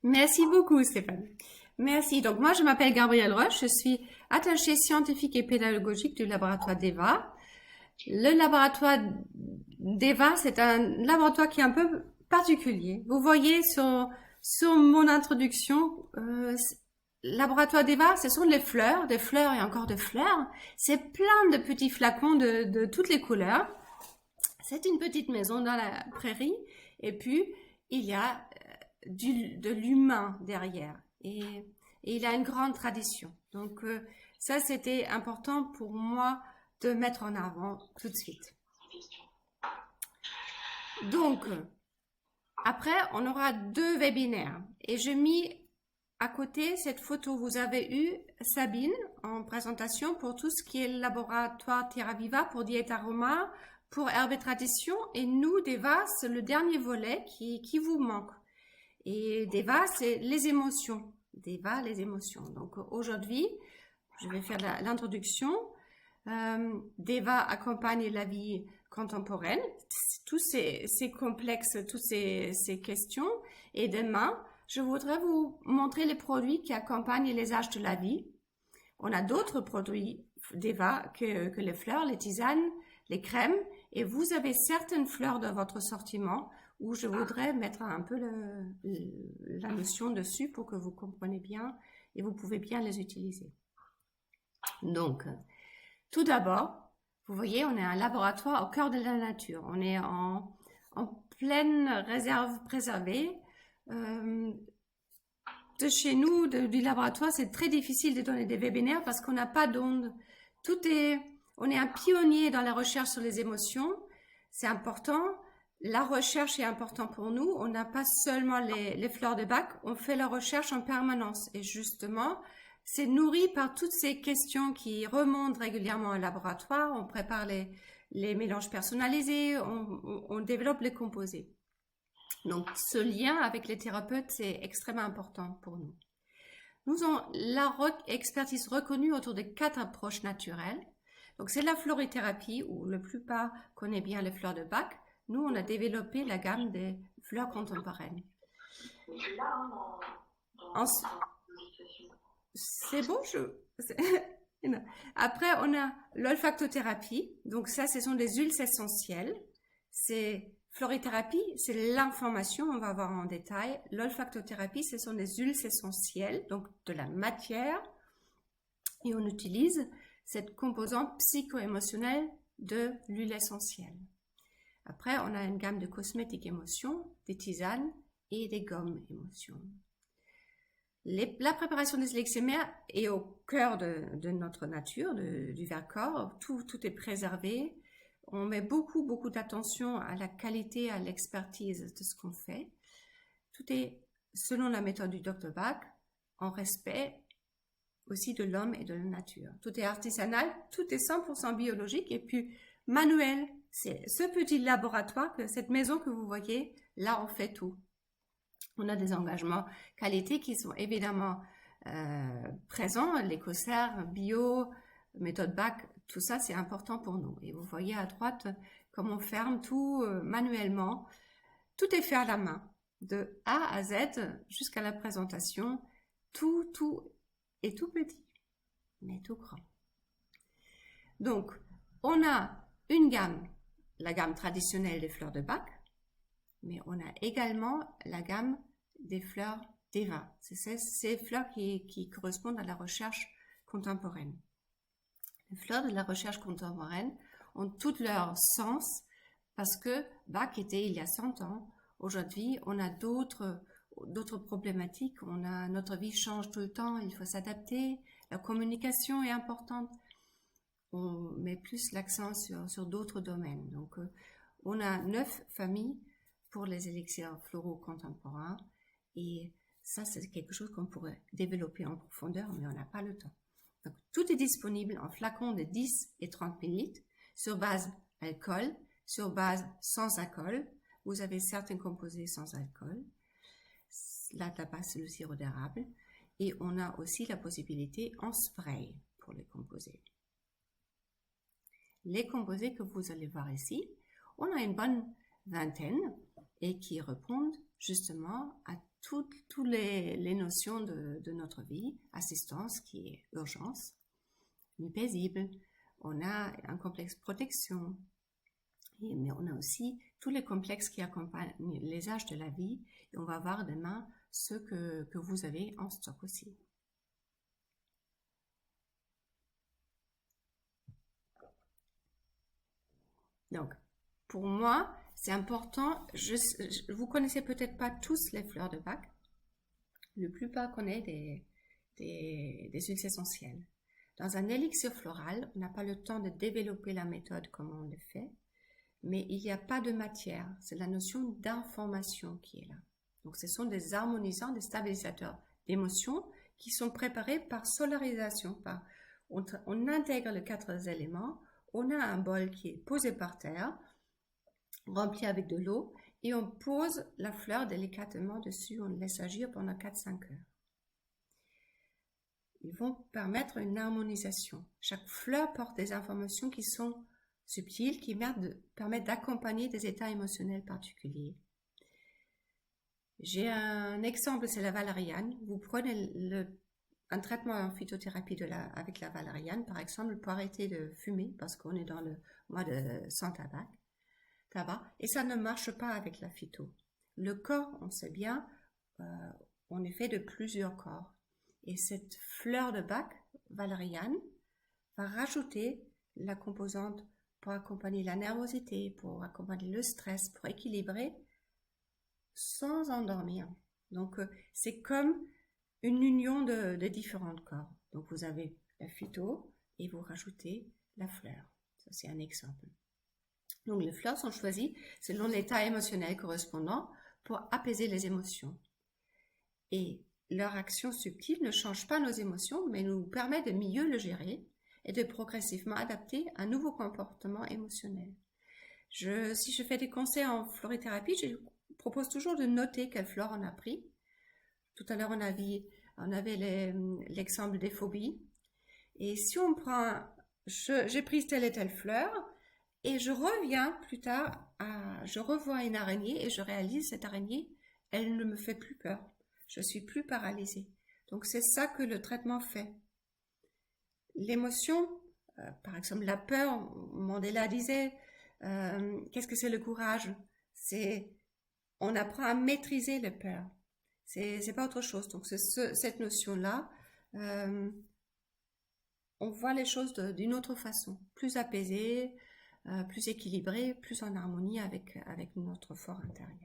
Merci beaucoup, Stéphane. Merci. Donc, moi, je m'appelle Gabrielle Roche. Je suis attachée scientifique et pédagogique du laboratoire d'EVA. Le laboratoire d'EVA, c'est un laboratoire qui est un peu particulier. Vous voyez sur mon introduction, laboratoire d'EVA, ce sont les fleurs, des fleurs et encore de fleurs. C'est plein de petits flacons de toutes les couleurs. C'est une petite maison dans la prairie. Et puis, il y a de l'humain derrière. Et il a une grande tradition. Donc, ça, c'était important pour moi de mettre en avant tout de suite. Donc, après, on aura 2 webinaires. Et je mis à côté cette photo. Vous avez eu Sabine en présentation pour tout ce qui est laboratoire Terra Viva, pour Dieta Roma, pour Herbe et Tradition. Et nous, Deva, c'est le dernier volet qui vous manque. Et Deva, c'est les émotions. Deva, les émotions. Donc aujourd'hui, je vais faire l'introduction. Deva accompagne la vie contemporaine, tous ces complexes, toutes ces questions. Et demain, je voudrais vous montrer les produits qui accompagnent les âges de la vie. On a d'autres produits Deva que les fleurs, les tisanes, les crèmes. Et vous avez certaines fleurs dans votre sortiment où je voudrais mettre un peu la notion dessus pour que vous compreniez bien et vous pouvez bien les utiliser. Donc, tout d'abord, vous voyez, on est un laboratoire au cœur de la nature. On est en pleine réserve préservée. De chez nous, du laboratoire, c'est très difficile de donner des webinaires parce qu'on n'a pas d'ondes. On est un pionnier dans la recherche sur les émotions. C'est important. La recherche est importante pour nous. On n'a pas seulement les fleurs de bac, on fait la recherche en permanence. Et justement, c'est nourri par toutes ces questions qui remontent régulièrement au laboratoire. On prépare les mélanges personnalisés, on développe les composés. Donc, ce lien avec les thérapeutes, c'est extrêmement important pour nous. Nous avons la expertise reconnue autour de 4 approches naturelles. Donc, c'est la florithérapie, où la plupart connaissent bien les fleurs de bac. Nous, on a développé la gamme des fleurs contemporaines. C'est bon, Après, on a l'olfactothérapie. Donc ça, ce sont des huiles essentielles. C'est florithérapie, c'est l'information, on va voir en détail. L'olfactothérapie, ce sont des huiles essentielles, donc de la matière. Et on utilise cette composante psycho-émotionnelle de l'huile essentielle. Après, on a une gamme de cosmétiques émotions, des tisanes et des gommes émotions. La préparation des électrimères est au cœur de notre nature, du Vercors. Tout est préservé. On met beaucoup d'attention à la qualité, à l'expertise de ce qu'on fait. Tout est selon la méthode du Dr Bach, en respect aussi de l'homme et de la nature. Tout est artisanal, tout est 100% biologique et puis manuel. C'est ce petit laboratoire, cette maison que vous voyez, là on fait tout. On a des engagements qualité qui sont évidemment présents, l'écossaire, bio, méthode BAC, tout ça c'est important pour nous. Et vous voyez à droite comment on ferme tout manuellement. Tout est fait à la main, de A à Z jusqu'à la présentation. Tout est tout petit, mais tout grand. Donc, on a une gamme, la gamme traditionnelle des fleurs de bac, mais on a également la gamme des fleurs d'Eva. C'est ces fleurs qui correspondent à la recherche contemporaine. Les fleurs de la recherche contemporaine ont tout leur sens parce que Bach était il y a 100 ans. Aujourd'hui, on a d'autres problématiques. Notre vie change tout le temps, il faut s'adapter. La communication est importante. On met plus l'accent sur d'autres domaines. Donc, on a 9 familles pour les élixirs floraux contemporains. Et ça, c'est quelque chose qu'on pourrait développer en profondeur, mais on n'a pas le temps. Donc, tout est disponible en flacons de 10 et 30 ml sur base alcool, sur base sans alcool. Vous avez certains composés sans alcool. La tabac, c'est le sirop d'érable. Et on a aussi la possibilité en spray pour les composés. Les composés que vous allez voir ici, on a une bonne vingtaine et qui répondent justement à toutes les notions de notre vie, assistance qui est urgence, nuit paisible, on a un complexe protection, mais on a aussi tous les complexes qui accompagnent les âges de la vie, et on va voir demain ceux que vous avez en stock aussi. Donc, pour moi, c'est important, vous connaissez peut-être pas tous les fleurs de Bach, la plupart connaissent des huiles essentielles. Dans un élixir floral, on n'a pas le temps de développer la méthode comme on le fait, mais il n'y a pas de matière, c'est la notion d'information qui est là. Donc ce sont des harmonisants, des stabilisateurs d'émotions qui sont préparés par solarisation. On intègre les 4 éléments, on a un bol qui est posé par terre, rempli avec de l'eau, et on pose la fleur délicatement dessus, on le laisse agir pendant 4-5 heures. Ils vont permettre une harmonisation. Chaque fleur porte des informations qui sont subtiles, qui permettent d'accompagner des états émotionnels particuliers. J'ai un exemple, c'est la valériane. Vous prenez un traitement en phytothérapie avec la valériane, par exemple, pour arrêter de fumer, parce qu'on est dans le mois de sans tabac, et ça ne marche pas avec la phyto. Le corps, on sait bien, on est fait de plusieurs corps. Et cette fleur de Bach, valériane, va rajouter la composante pour accompagner la nervosité, pour accompagner le stress, pour équilibrer, sans endormir. Donc, c'est comme une union de différents corps. Donc, vous avez la phyto et vous rajoutez la fleur. Ça, c'est un exemple. Donc, les fleurs sont choisies selon l'état émotionnel correspondant pour apaiser les émotions. Et leur action subtile ne change pas nos émotions, mais nous permet de mieux le gérer et de progressivement adapter un nouveau comportement émotionnel. Si je fais des conseils en florithérapie, je propose toujours de noter quelle fleur on a pris. Tout à l'heure, on avait l'exemple des phobies. Et si on prend, j'ai pris telle et telle fleur, et je reviens plus tard, je revois une araignée et je réalise cette araignée, elle ne me fait plus peur. Je suis plus paralysée. Donc c'est ça que le traitement fait. L'émotion, par exemple la peur, Mandela disait, qu'est-ce que c'est le courage? On apprend à maîtriser la peur. C'est pas autre chose. Donc c'est cette notion-là, on voit les choses d'une autre façon, plus apaisée, plus équilibrée, plus en harmonie avec notre fort intérieur.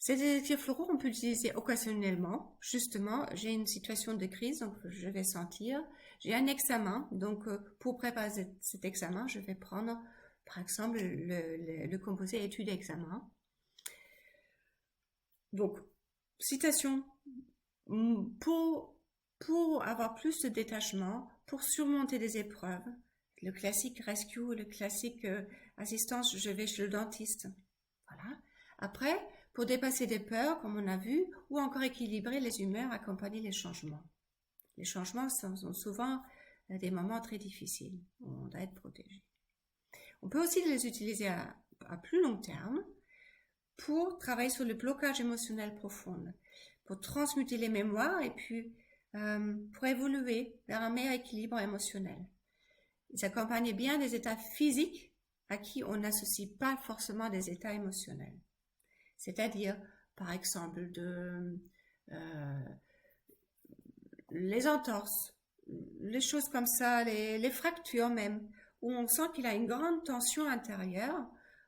Ces élixirs floraux, on peut l'utiliser occasionnellement. Justement, j'ai une situation de crise, donc je vais sentir. J'ai un examen, donc pour préparer cet examen, je vais prendre, par exemple, le composé étude examen. Donc, citation, pour avoir plus de détachement, pour surmonter des épreuves, le classique rescue, le classique assistance, je vais chez le dentiste. Voilà. Après, pour dépasser des peurs, comme on a vu, ou encore équilibrer les humeurs, accompagner les changements. Les changements sont souvent des moments très difficiles, où on doit être protégé. On peut aussi les utiliser à plus long terme pour travailler sur le blocage émotionnel profond, pour transmuter les mémoires et puis pour évoluer vers un meilleur équilibre émotionnel. Ils accompagnent bien des états physiques à qui on n'associe pas forcément des états émotionnels. C'est-à-dire, par exemple, les entorses, les choses comme ça, les fractures même, où on sent qu'il a une grande tension intérieure.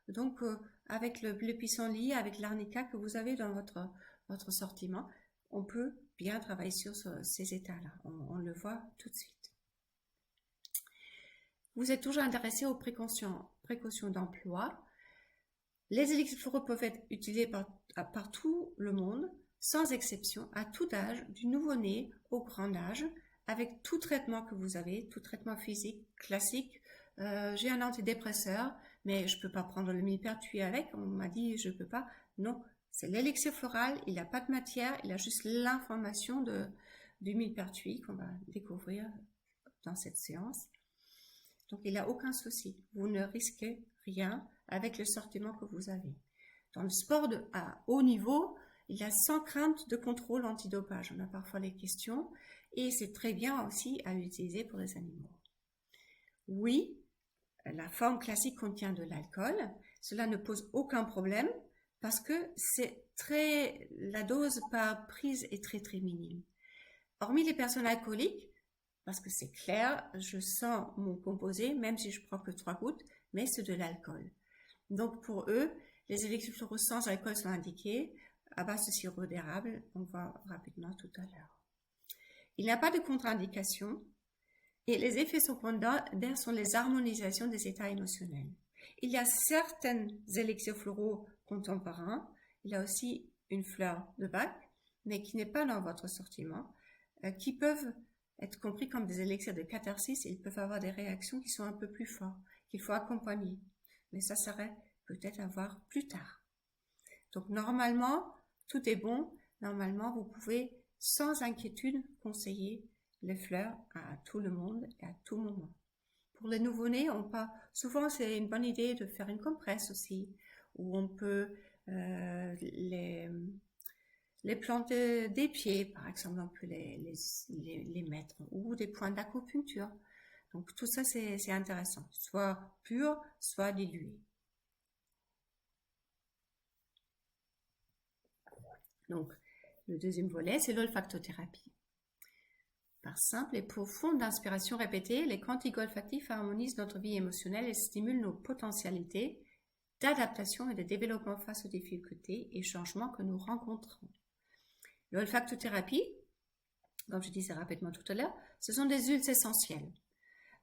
Donc, avec le pissenlit, avec l'arnica que vous avez dans votre sortiment, on peut bien travailler sur ces états-là. On le voit tout de suite. Vous êtes toujours intéressé aux précautions d'emploi. Les élixirs floraux peuvent être utilisés par tout le monde, sans exception, à tout âge, du nouveau-né au grand âge, avec tout traitement que vous avez, tout traitement physique classique. J'ai un antidépresseur, mais je ne peux pas prendre le millepertuis avec. On m'a dit je ne peux pas. Non, c'est l'élixir floral, il n'a pas de matière, il a juste l'information du millepertuis qu'on va découvrir dans cette séance. Donc il n'a aucun souci. Vous ne risquez rien avec le sortiment que vous avez. dans le sport à haut niveau, il y a sans crainte de contrôle antidopage. On a parfois les questions et c'est très bien aussi à utiliser pour les animaux. Oui, la forme classique contient de l'alcool. Cela ne pose aucun problème parce que la dose par prise est très très minime. Hormis les personnes alcooliques, parce que c'est clair, je sens mon composé, même si je prends que 3 gouttes, mais c'est de l'alcool. Donc pour eux, les élixirs floraux sans alcool sont indiqués à base de sirop d'érable, on voit rapidement tout à l'heure. Il n'y a pas de contre-indication et les effets secondaires sont les harmonisations des états émotionnels. Il y a certains élixirs floraux contemporains, il y a aussi une fleur de bac, mais qui n'est pas dans votre sortiment, qui peuvent être compris comme des élixirs de catharsis et ils peuvent avoir des réactions qui sont un peu plus fortes, qu'il faut accompagner. Mais ça serait peut-être à voir plus tard. Donc normalement, tout est bon. Normalement, vous pouvez sans inquiétude conseiller les fleurs à tout le monde et à tout moment. Pour les nouveau-nés, souvent c'est une bonne idée de faire une compresse aussi, où on peut les planter des pieds, par exemple, on peut les mettre, ou des points d'acupuncture. Donc tout ça c'est intéressant, soit pur, soit dilué. Donc le deuxième volet, c'est l'olfactothérapie. Par simple et profonde inspiration répétée, les cantiques olfactifs harmonisent notre vie émotionnelle et stimulent nos potentialités d'adaptation et de développement face aux difficultés et changements que nous rencontrons. L'olfactothérapie, comme je disais rapidement tout à l'heure, ce sont des huiles essentielles.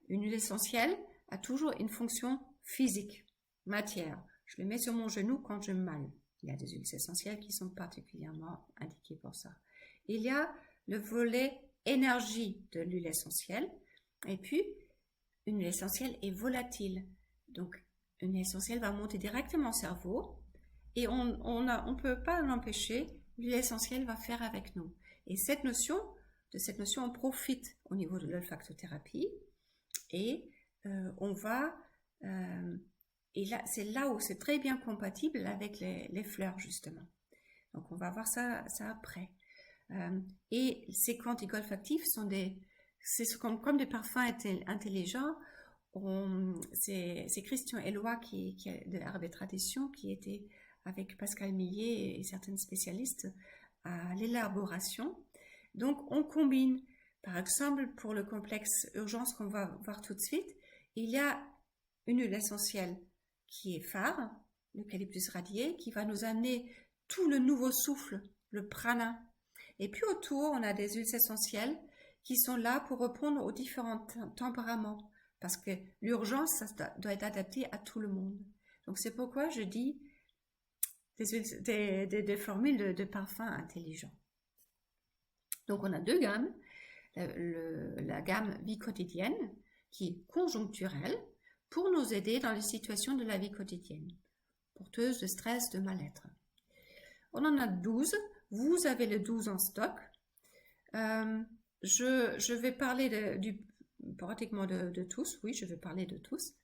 Une huile essentielle a toujours une fonction physique, matière. Je le mets sur mon genou quand je mal. Il y a des huiles essentielles qui sont particulièrement indiquées pour ça. Il y a le volet énergie de l'huile essentielle et puis une huile essentielle est volatile. Donc une huile essentielle va monter directement au cerveau et on ne peut pas l'empêcher. L'huile essentielle va faire avec nous. Et de cette notion, on profite au niveau de l'olfactothérapie et et là, c'est là où c'est très bien compatible avec les fleurs, justement. Donc, on va voir ça après. Et ces cantiques olfactifs c'est comme des parfums intelligents. C'est Christian Eloi qui est de Herbe et Tradition, qui était avec Pascal Millet et certains spécialistes à l'élaboration. Donc, on combine, par exemple, pour le complexe urgence qu'on va voir tout de suite, il y a une huile essentielle qui est phare, l'eucalyptus radié, qui va nous amener tout le nouveau souffle, le prana. Et puis autour, on a des huiles essentielles qui sont là pour répondre aux différents tempéraments, parce que l'urgence, ça doit être adapté à tout le monde. Donc c'est pourquoi je dis des formules de parfums intelligents. Donc on a 2 gammes, la gamme vie quotidienne, qui est conjoncturelle, pour nous aider dans les situations de la vie quotidienne, porteuse de stress, de mal-être. On en a 12, vous avez les 12 en stock. Je vais parler pratiquement de tous, oui, je vais parler de tous.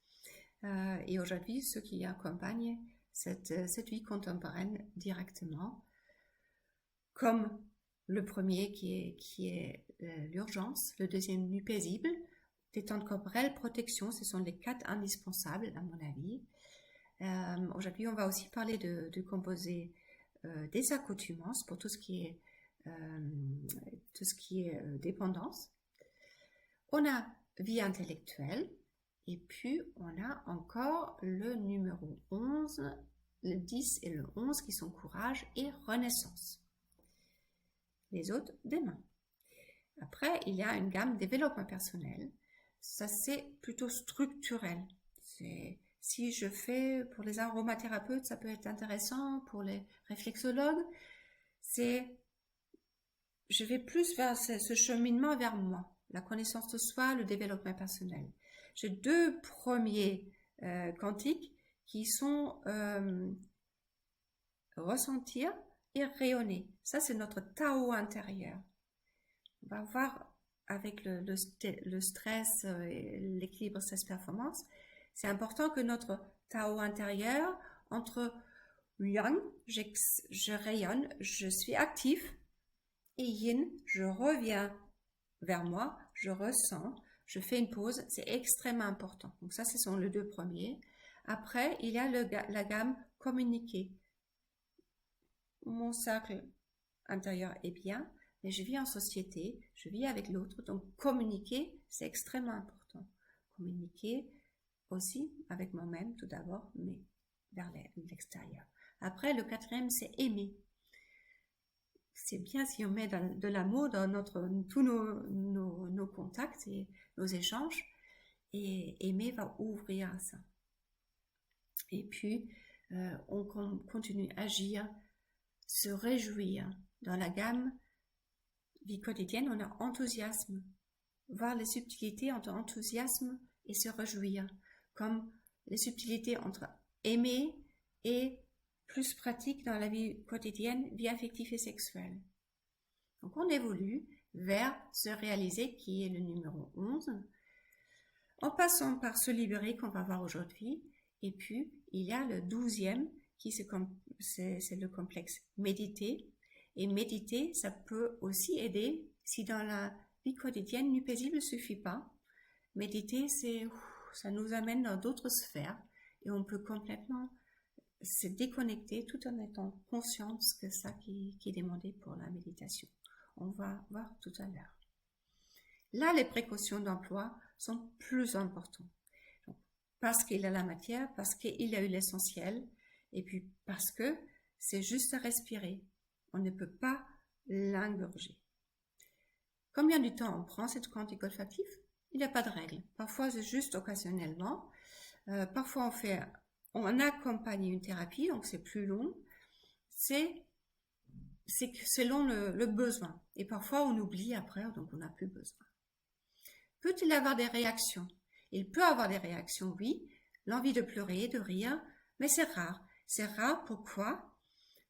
Et aujourd'hui, ceux qui accompagnent cette vie contemporaine directement, comme le premier qui est l'urgence, le deuxième nu paisible, détente corporelle, protection, ce sont les 4 indispensables à mon avis. Aujourd'hui, on va aussi parler de composer des accoutumances pour tout ce qui est dépendance. On a vie intellectuelle et puis on a encore le numéro 11, le 10 et le 11 qui sont courage et renaissance. Les autres, demain. Après, il y a une gamme développement personnel. Ça, c'est plutôt structurel. Si je fais pour les aromathérapeutes, ça peut être intéressant. Pour les réflexologues, je vais plus vers ce cheminement vers moi, la connaissance de soi, le développement personnel. J'ai 2 premiers cantiques qui sont ressentir et rayonner. Ça, c'est notre Tao intérieur. On va voir avec le stress et l'équilibre stress-performance, c'est important que notre Tao intérieur, entre Yang, je rayonne, je suis actif. Et Yin, je reviens vers moi, je ressens, je fais une pause, c'est extrêmement important. Donc ça, ce sont les deux premiers. Après, il y a la gamme communiquer. Mon cercle intérieur est bien, mais je vis en société, je vis avec l'autre, donc communiquer, c'est extrêmement important. Communiquer aussi avec moi-même tout d'abord, mais vers l'extérieur. Après, le quatrième, c'est aimer. C'est bien si on met de l'amour dans tous nos contacts et nos échanges, et aimer va ouvrir à ça. Et puis, on continue à agir, se réjouir. Dans la gamme vie quotidienne, on a enthousiasme. Voir les subtilités entre enthousiasme et se réjouir, comme les subtilités entre aimer et plus pratique dans la vie quotidienne, vie affective et sexuelle. Donc on évolue vers se réaliser, qui est le numéro 11, en passant par se libérer qu'on va voir aujourd'hui. Et puis il y a le 12e qui c'est le complexe méditer. Et méditer, ça peut aussi aider si dans la vie quotidienne, nu paisible ne suffit pas. Méditer, ça nous amène dans d'autres sphères et on peut complètement se déconnecter tout en étant conscient de ce que ça qui est demandé pour la méditation. On va voir tout à l'heure. Là, les précautions d'emploi sont plus importantes. Donc, parce qu'il a la matière, parce qu'il a eu l'essentiel, et puis parce que c'est juste à respirer. On ne peut pas l'ingurger. Combien de temps on prend cette quantique olfactive? Il n'y a pas de règle. Parfois, c'est juste occasionnellement. Parfois, on accompagne une thérapie, donc c'est plus long. C'est selon le besoin. Et parfois, on oublie après, donc on n'a plus besoin. Peut-il avoir des réactions? Il peut avoir des réactions, oui. L'envie de pleurer, de rire, mais c'est rare. C'est rare, pourquoi?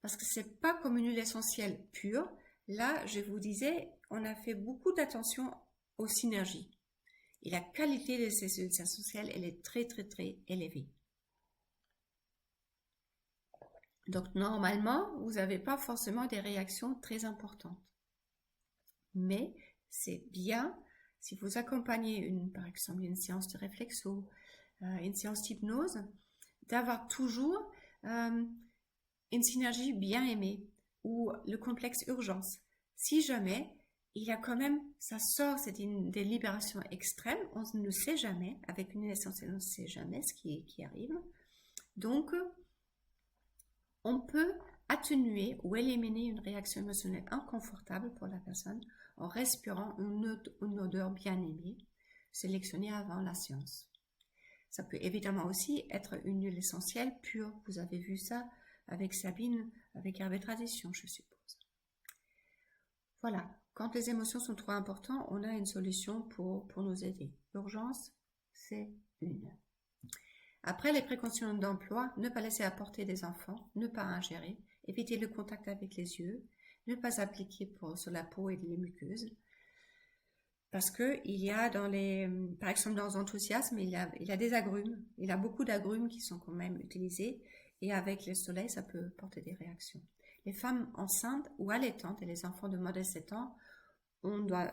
Parce que c'est pas comme une huile essentielle pure. Là, je vous disais, on a fait beaucoup d'attention aux synergies. Et la qualité de ces huiles essentielles, elle est très, très, très élevée. Donc, normalement, vous n'avez pas forcément des réactions très importantes. Mais c'est bien, si vous accompagnez par exemple une séance de réflexo, une séance d'hypnose, d'avoir toujours une synergie bien aimée ou le complexe urgence. Si jamais, il y a quand même, ça sort, c'est des libérations extrêmes, on ne sait jamais, avec une essentielle, on ne sait jamais ce qui arrive. Donc, on peut atténuer ou éliminer une réaction émotionnelle inconfortable pour la personne en respirant une odeur bien aimée, sélectionnée avant la séance. Ça peut évidemment aussi être une huile essentielle pure. Vous avez vu ça avec Sabine, avec Hervé Tradition, je suppose. Voilà, quand les émotions sont trop importantes, on a une solution pour nous aider. L'urgence, c'est une. Après, les précautions d'emploi, ne pas laisser à portée des enfants, ne pas ingérer, éviter le contact avec les yeux, ne pas appliquer sur la peau et les muqueuses. Parce que il y a par exemple dans l'enthousiasme, il y a des agrumes. Il y a beaucoup d'agrumes qui sont quand même utilisés et avec le soleil, ça peut porter des réactions. Les femmes enceintes ou allaitantes et les enfants de moins de 7 ans, on doit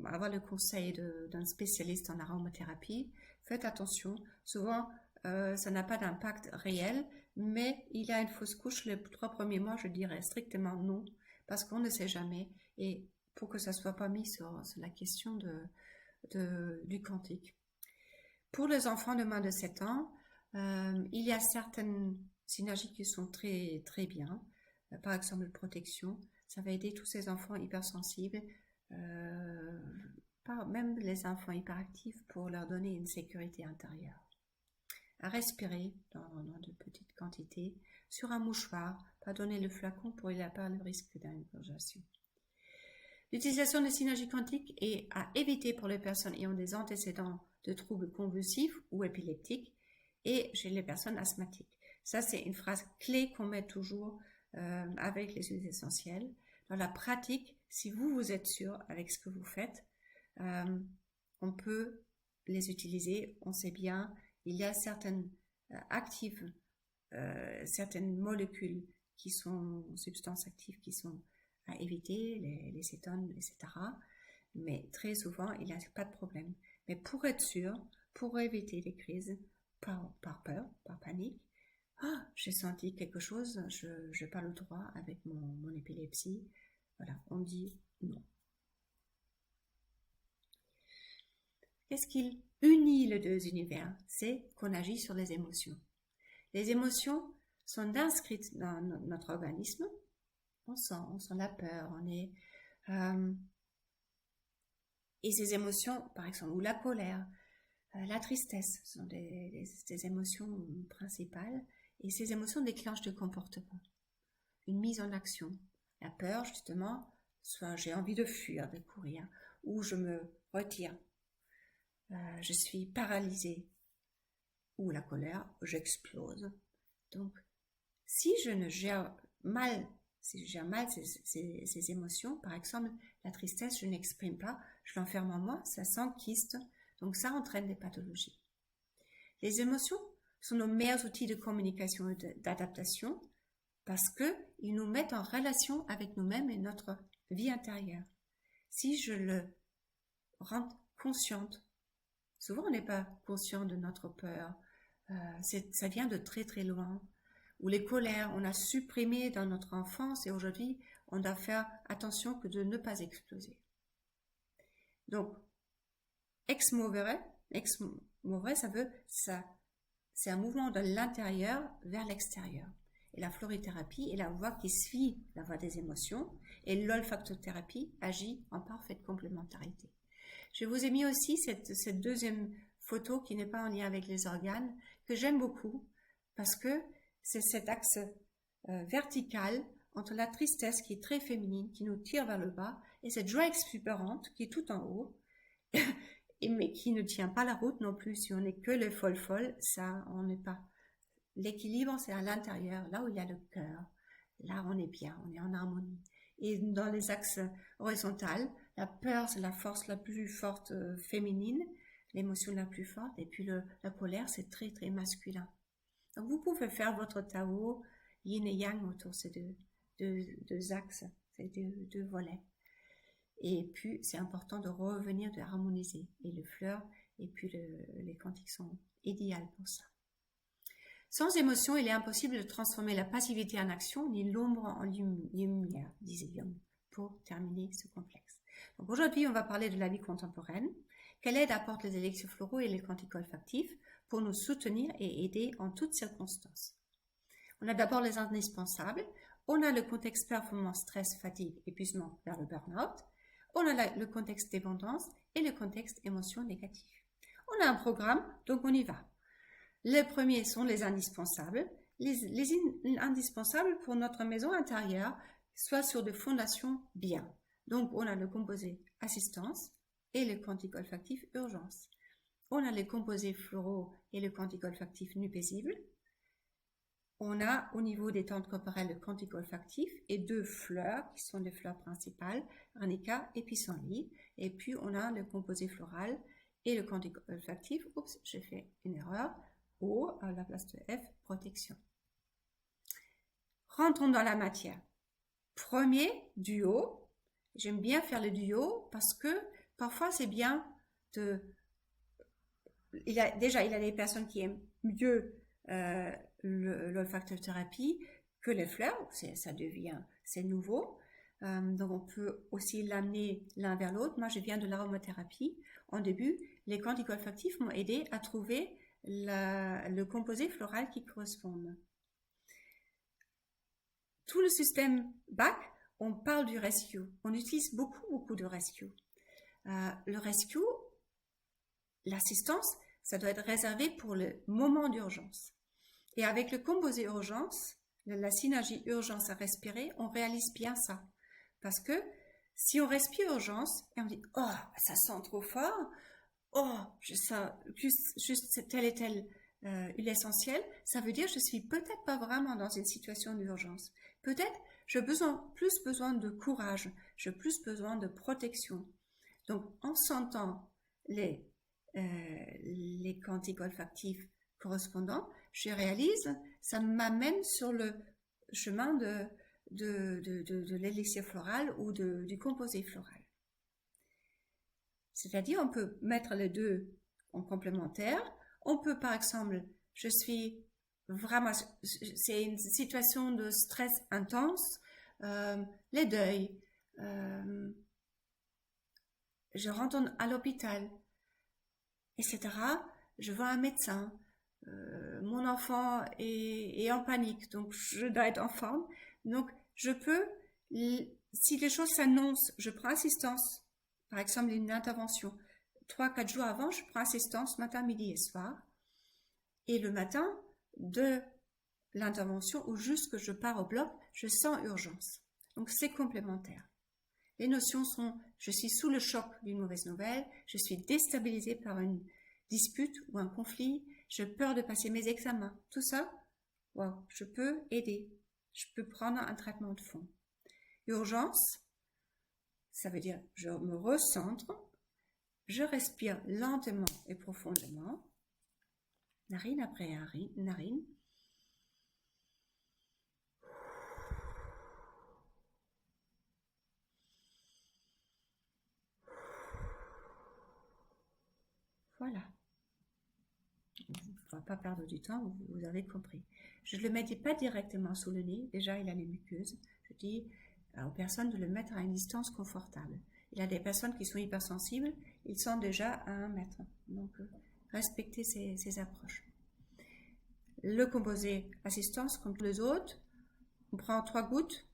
avoir le conseil d'un spécialiste en aromathérapie. Faites attention. Souvent, ça n'a pas d'impact réel, mais il y a une fausse couche. Les 3 premiers mois, je dirais strictement non, parce qu'on ne sait jamais. Et pour que ça ne soit pas mis sur la question du quantique. Pour les enfants de moins de 7 ans, il y a certaines synergies qui sont très, très bien. Par exemple, la protection, ça va aider tous ces enfants hypersensibles, même les enfants hyperactifs, pour leur donner une sécurité intérieure. À respirer dans de petites quantités, sur un mouchoir, pas donner le flacon pour il n'y a pas le risque d'ingurgitation. L'utilisation de synergie quantique est à éviter pour les personnes ayant des antécédents de troubles convulsifs ou épileptiques et chez les personnes asthmatiques. Ça, c'est une phrase clé qu'on met toujours avec les huiles essentielles. Dans la pratique, si vous êtes sûr avec ce que vous faites, on peut les utiliser. On sait bien, il y a certaines actifs certaines molécules qui sont substances actives qui sont à éviter, les cétones, etc. Mais très souvent, il n'y a pas de problème. Mais pour être sûr, pour éviter les crises, par peur, par panique, j'ai senti quelque chose, je n'ai pas le droit avec mon épilepsie. Voilà, on dit non. Qu'est-ce qui unit les deux univers? C'est qu'on agit sur les émotions. Les émotions sont inscrites dans notre organisme. On sent la peur, et ces émotions, par exemple, ou la colère, la tristesse, sont des émotions principales. Et ces émotions déclenchent des comportements, une mise en action. La peur, justement, soit j'ai envie de fuir, de courir, ou je me retire. Je suis paralysée. Ou la colère, j'explose. Donc, si je gère mal ces émotions, par exemple, la tristesse, je n'exprime pas, je l'enferme en moi, ça s'enquiste, donc ça entraîne des pathologies. Les émotions sont nos meilleurs outils de communication et d'adaptation parce qu'ils nous mettent en relation avec nous-mêmes et notre vie intérieure. Si je le rends consciente, souvent on n'est pas conscient de notre peur, ça vient de très très loin, ou les colères, on a supprimé dans notre enfance et aujourd'hui on doit faire attention que de ne pas exploser. Donc, ex movere, c'est un mouvement de l'intérieur vers l'extérieur. Et la florithérapie est la voie qui suit la voie des émotions et l'olfactothérapie agit en parfaite complémentarité. Je vous ai mis aussi cette deuxième photo qui n'est pas en lien avec les organes, que j'aime beaucoup parce que c'est cet axe vertical entre la tristesse qui est très féminine, qui nous tire vers le bas, et cette joie exubérante qui est tout en haut, mais qui ne tient pas la route non plus. Si on n'est que les folles, ça, on n'est pas. L'équilibre, c'est à l'intérieur, là où il y a le cœur. Là, on est bien, on est en harmonie. Et dans les axes horizontaux, la peur, c'est la force la plus forte féminine, l'émotion la plus forte, et puis la colère, c'est très, très masculin. Donc, vous pouvez faire votre Tao, yin et yang autour de ces deux axes, ces deux volets. Et puis, c'est important de revenir, de harmoniser. Et les fleurs et puis les cantiques sont idéales pour ça. Sans émotion, il est impossible de transformer la passivité en action, ni l'ombre en lumière, disait Jung, pour terminer ce complexe. Donc aujourd'hui, on va parler de la vie contemporaine. Quelle aide apportent les élixirs floraux et les cantiques olfactifs pour nous soutenir et aider en toutes circonstances? On a d'abord les indispensables. On a le contexte performance, stress, fatigue, épuisement vers le burn-out. On a le contexte dépendance et le contexte émotion négative. On a un programme, donc on y va. Les premiers sont les indispensables. Les indispensables pour notre maison intérieure, soit sur des fondations bien. Donc, on a le composé assistance et le cantique olfactif urgence. On a les composés floraux et le cantique olfactif nu paisible. On a au niveau des tentes corporelles le cantique olfactif et 2 fleurs qui sont les fleurs principales, arnica et pissenlit. Et puis, on a le composé floral et le cantique olfactif. Oups, j'ai fait une erreur. O à la place de F, protection. Rentrons dans la matière. Premier, duo. J'aime bien faire le duo parce que parfois c'est bien de... Il y a des personnes qui aiment mieux l'olfactothérapie que les fleurs. C'est nouveau. Donc on peut aussi l'amener l'un vers l'autre. Moi je viens de l'aromathérapie. En début, les cantiques olfactifs m'ont aidé à trouver le composé floral qui correspond. Tout le système BAC, on parle du rescue. On utilise beaucoup de rescue. Le rescue, l'assistance, ça doit être réservé pour le moment d'urgence. Et avec le composé urgence, la synergie urgence à respirer, on réalise bien ça. Parce que si on respire urgence et on dit « Oh, ça sent trop fort », oh, je sens juste telle et telle huile essentielle, ça veut dire que je suis peut-être pas vraiment dans une situation d'urgence. Peut-être j'ai plus besoin de courage, j'ai plus besoin de protection. Donc, en sentant les cantiques olfactifs correspondants, je réalise ça m'amène sur le chemin de l'élixir floral ou du composé floral. C'est-à-dire, on peut mettre les deux en complémentaire. On peut, par exemple, c'est une situation de stress intense, les deuils, je rentre à l'hôpital, etc. Je vois un médecin, mon enfant est en panique, donc je dois être en forme. Donc, si les choses s'annoncent, je prends assistance. Par exemple, une intervention. 3-4 jours avant, je prends assistance matin, midi et soir. Et le matin de l'intervention, ou juste que je pars au bloc, je sens urgence. Donc, c'est complémentaire. Les notions sont, je suis sous le choc d'une mauvaise nouvelle, je suis déstabilisée par une dispute ou un conflit, j'ai peur de passer mes examens. Tout ça, wow, je peux aider. Je peux prendre un traitement de fond. Urgence, ça veut dire je me recentre, je respire lentement et profondément, narine après narine. Voilà. On ne va pas perdre du temps, vous avez compris. Je ne le mettais pas directement sous le nez, déjà il a les muqueuses. Je dis aux personnes de le mettre à une distance confortable. Il y a des personnes qui sont hypersensibles, ils sont déjà à 1 mètre. Donc, respectez ces approches. Le composé assistance, comme tous les autres, on prend 3 gouttes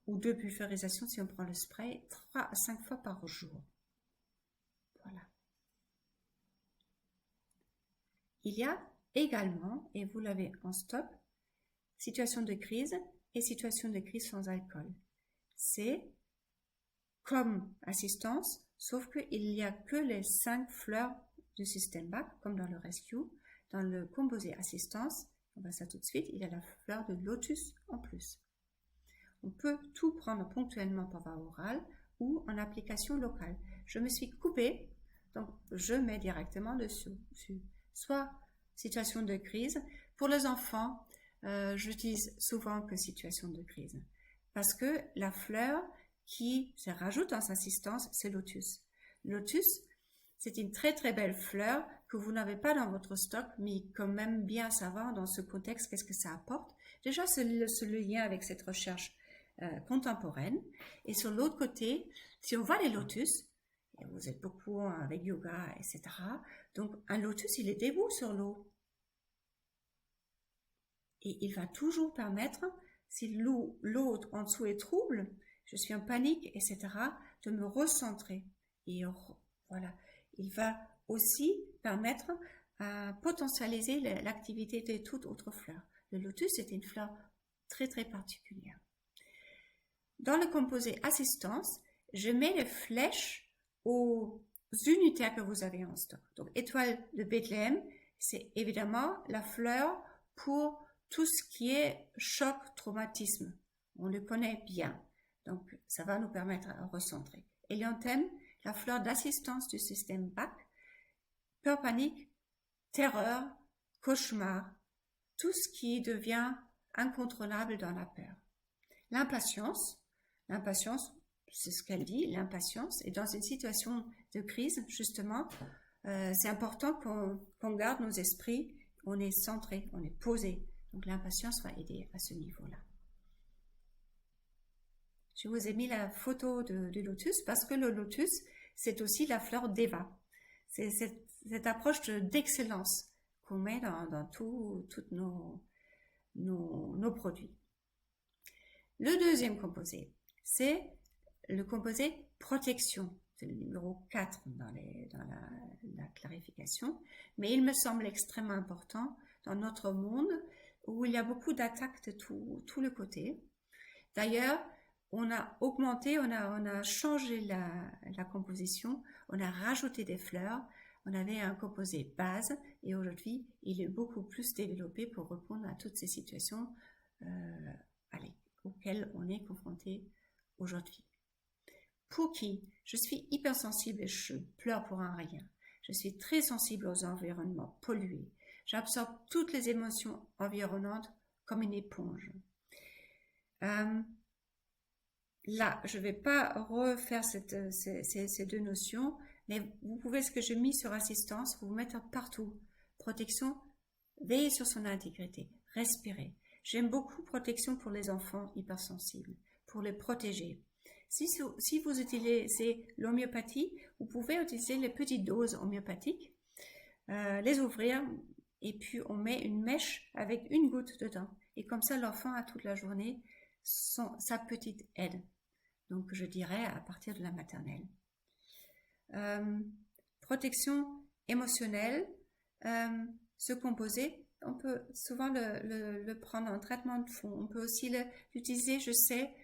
ou 2 pulvérisations si on prend le spray, 3 à 5 fois par jour. Voilà. Il y a également, et vous l'avez en stock, situation de crise et situation de crise sans alcool. C'est comme assistance, sauf qu'il n'y a que les 5 fleurs du système BAC, comme dans le Rescue. Dans le composé assistance, on va ça tout de suite, il y a la fleur de lotus en plus. On peut tout prendre ponctuellement par voie orale ou en application locale. Je me suis coupée, donc je mets directement dessus. Soit situation de crise. Pour les enfants, j'utilise souvent que situation de crise. Parce que la fleur qui se rajoute dans sa assistance, c'est lotus. Lotus, c'est une très très belle fleur que vous n'avez pas dans votre stock, mais quand même bien savoir dans ce contexte qu'est-ce que ça apporte. Déjà, c'est le lien avec cette recherche contemporaine. Et sur l'autre côté, si on voit les lotus, et vous êtes beaucoup avec yoga, etc. Donc, un lotus, il est debout sur l'eau. Et il va toujours permettre, si l'eau en dessous est trouble, je suis en panique, etc., de me recentrer. Et voilà, il va aussi permettre à potentialiser l'activité de toute autre fleur. Le lotus est une fleur très très particulière. Dans le composé assistance, je mets les flèches aux unitaires que vous avez en stock. Donc, étoile de Bethléem, c'est évidemment la fleur pour tout ce qui est choc, traumatisme. On le connaît bien. Donc, ça va nous permettre de recentrer. Hélianthème, la fleur d'assistance du système BAC, peur, panique, terreur, cauchemar, tout ce qui devient incontrôlable dans la peur. L'impatience, c'est ce qu'elle dit, l'impatience, et dans une situation de crise, justement, c'est important qu'on garde nos esprits, on est centré, on est posé. Donc l'impatience va aider à ce niveau-là. Je vous ai mis la photo du lotus parce que le lotus, c'est aussi la fleur d'Eva. C'est cette approche d'excellence qu'on met dans tous nos produits. Le deuxième composé, c'est le composé protection. C'est le numéro 4 dans la clarification. Mais il me semble extrêmement important dans notre monde où il y a beaucoup d'attaques de tous les côtés. D'ailleurs, on a augmenté, on a changé la composition, on a rajouté des fleurs, on avait un composé base et aujourd'hui, il est beaucoup plus développé pour répondre à toutes ces situations auxquelles on est confronté aujourd'hui. Pour qui je suis hypersensible et je pleure pour un rien. Je suis très sensible aux environnements pollués. J'absorbe toutes les émotions environnantes comme une éponge. Là, je ne vais pas refaire ces deux notions, mais vous pouvez, ce que j'ai mis sur assistance, vous mettre partout. Protection, veillez sur son intégrité, respirez. J'aime beaucoup protection pour les enfants hypersensibles, pour les protéger. Si vous utilisez l'homéopathie, vous pouvez utiliser les petites doses homéopathiques, les ouvrir, et puis on met une mèche avec une goutte dedans. Et comme ça, l'enfant a toute la journée sa petite aide. Donc, je dirais à partir de la maternelle. Protection émotionnelle, ce composé, on peut souvent le prendre en traitement de fond. On peut aussi l'utiliser, je sais,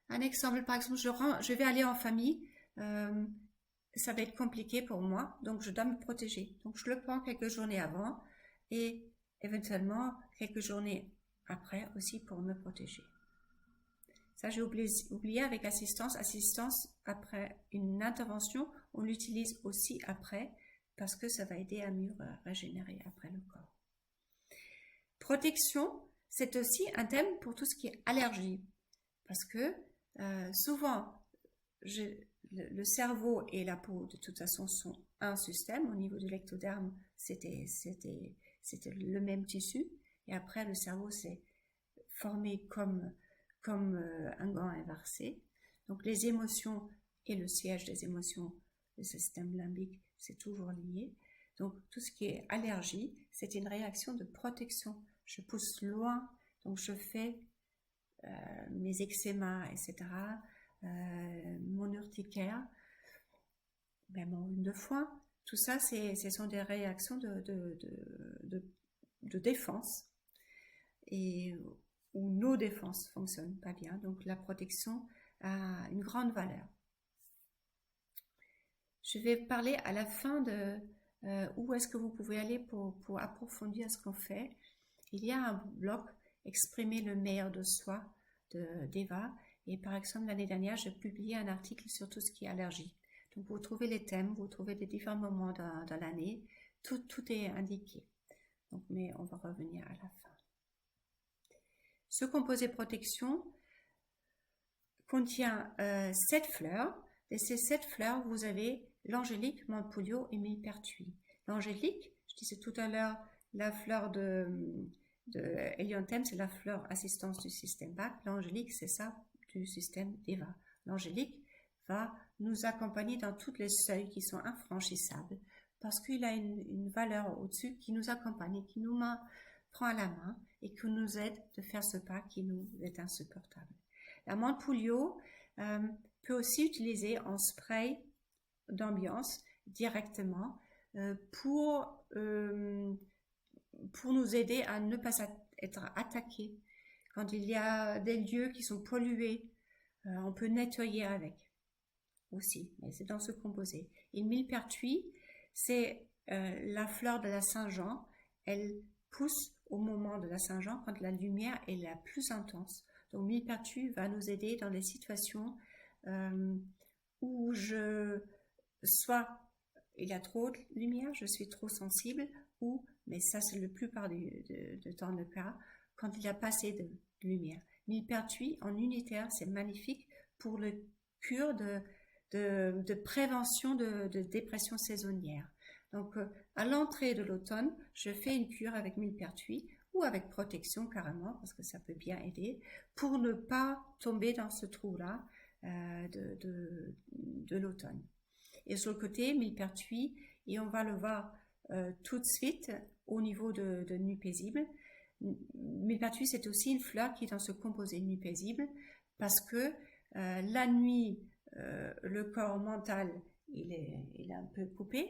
un exemple, par exemple, je vais aller en famille, ça va être compliqué pour moi, donc je dois me protéger. Donc, je le prends quelques journées avant et éventuellement quelques journées après aussi pour me protéger. Ça, j'ai oublié avec assistance. Assistance après une intervention, on l'utilise aussi après parce que ça va aider à mieux régénérer après le corps. Protection, c'est aussi un thème pour tout ce qui est allergie. Parce que souvent, le cerveau et la peau, de toute façon, sont un système. Au niveau de l'ectoderme, c'était le même tissu. Et après, le cerveau s'est formé comme un gant inversé. Donc les émotions et le siège des émotions, le système limbique, c'est toujours lié. Donc tout ce qui est allergie, c'est une réaction de protection. Je pousse loin, donc je fais mes eczémas, etc., mon urticaire, même mon rhume de foin. Tout ça, ce sont des réactions de défense. Et où nos défenses ne fonctionnent pas bien. Donc la protection a une grande valeur. Je vais parler à la fin de où est-ce que vous pouvez aller pour approfondir ce qu'on fait. Il y a un blog Exprimer le meilleur de soi d'Eva. Et par exemple, l'année dernière, j'ai publié un article sur tout ce qui est allergie. Donc vous trouvez les thèmes, vous trouvez les différents moments dans l'année. Tout est indiqué. Donc, mais on va revenir à la fin. Ce composé protection contient 7 fleurs. Et ces 7 fleurs, vous avez l'angélique, Montpouliot et millepertuis. L'angélique, je disais tout à l'heure, la fleur de Helianthème, c'est la fleur assistance du système Bach. L'angélique, c'est ça du système Eva. L'angélique va nous accompagner dans tous les seuils qui sont infranchissables parce qu'il a une valeur au-dessus qui nous accompagne, qui nous prend à la main et qui nous aide de faire ce pas qui nous est insupportable. La Montpouliot peut aussi utiliser en spray d'ambiance directement pour nous aider à ne pas être attaqué. Quand il y a des lieux qui sont pollués, on peut nettoyer avec aussi, mais c'est dans ce composé. Et millepertuis, c'est la fleur de la Saint-Jean. Elle pousse au moment de la Saint-Jean quand la lumière est la plus intense. Donc millepertuis va nous aider dans les situations où soit il y a trop de lumière, je suis trop sensible, ou, mais ça c'est la plupart du temps le cas, quand il n'y a pas assez de lumière. Millepertuis en unitaire, c'est magnifique pour le cure de prévention de dépression saisonnière. Donc, à l'entrée de l'automne, je fais une cure avec millepertuis ou avec protection carrément, parce que ça peut bien aider, pour ne pas tomber dans ce trou-là de l'automne. Et sur le côté, millepertuis, et on va le voir tout de suite au niveau de nuit paisible. Millepertuis, c'est aussi une fleur qui est dans ce composé nuit paisible, parce que la nuit, le corps mental, il est un peu coupé,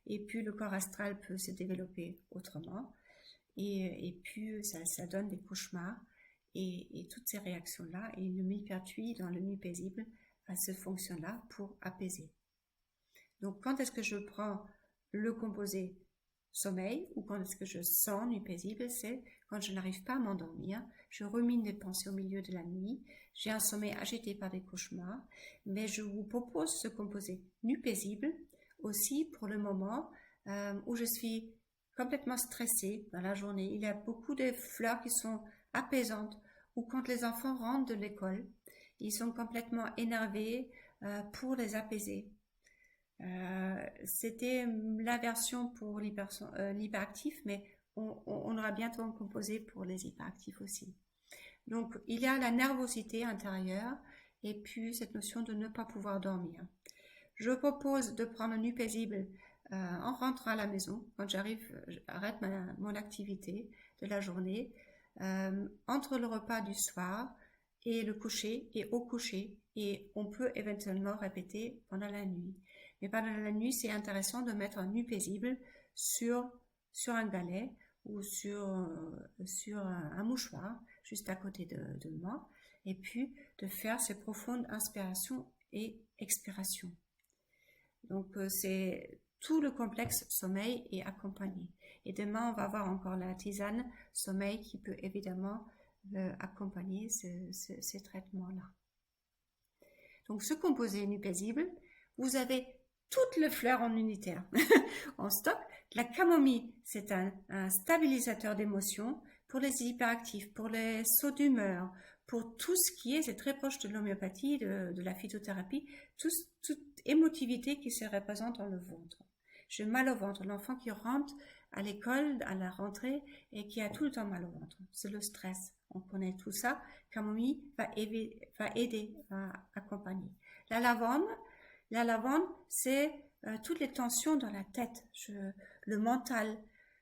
et puis le corps astral peut se développer autrement, et puis ça donne des cauchemars, et toutes ces réactions-là, et le millepertuis dans le nuit paisible a cette fonction-là pour apaiser. Donc quand est-ce que je prends le composé sommeil, ou quand est-ce que je sens nuit paisible, c'est quand je n'arrive pas à m'endormir, je rumine des pensées au milieu de la nuit, j'ai un sommeil agité par des cauchemars, mais je vous propose ce composé nuit paisible aussi pour le moment où je suis complètement stressé dans la journée. Il y a beaucoup de fleurs qui sont apaisantes, ou quand les enfants rentrent de l'école, ils sont complètement énervés pour les apaiser. C'était la version pour l'hyperactif, mais on aura bientôt en composé pour les hyperactifs aussi. Donc, il y a la nervosité intérieure et puis cette notion de ne pas pouvoir dormir. Je propose de prendre une nuit paisible en rentrant à la maison. Quand j'arrive, j'arrête mon activité de la journée, entre le repas du soir et le coucher et au coucher. Et on peut éventuellement répéter pendant la nuit. Mais pendant la nuit, c'est intéressant de mettre une nuit paisible sur un galet ou sur un mouchoir juste à côté de moi, et puis de faire ces profondes inspirations et expirations. Donc c'est tout le complexe sommeil est accompagné. Et demain, on va voir encore la tisane sommeil qui peut évidemment accompagner ces traitements-là. Donc ce composé nuit paisible, vous avez toutes les fleurs en unitaire en stock. La camomille, c'est un stabilisateur d'émotions pour les hyperactifs, pour les sauts d'humeur, pour tout ce qui est, c'est très proche de l'homéopathie, de la phytothérapie, toute émotivité qui se représente dans le ventre. J'ai mal au ventre, l'enfant qui rentre à l'école, à la rentrée, et qui a tout le temps mal au ventre. C'est le stress, on connaît tout ça. Camomille va aider, va accompagner. La lavande, c'est toutes les tensions dans la tête, le mental.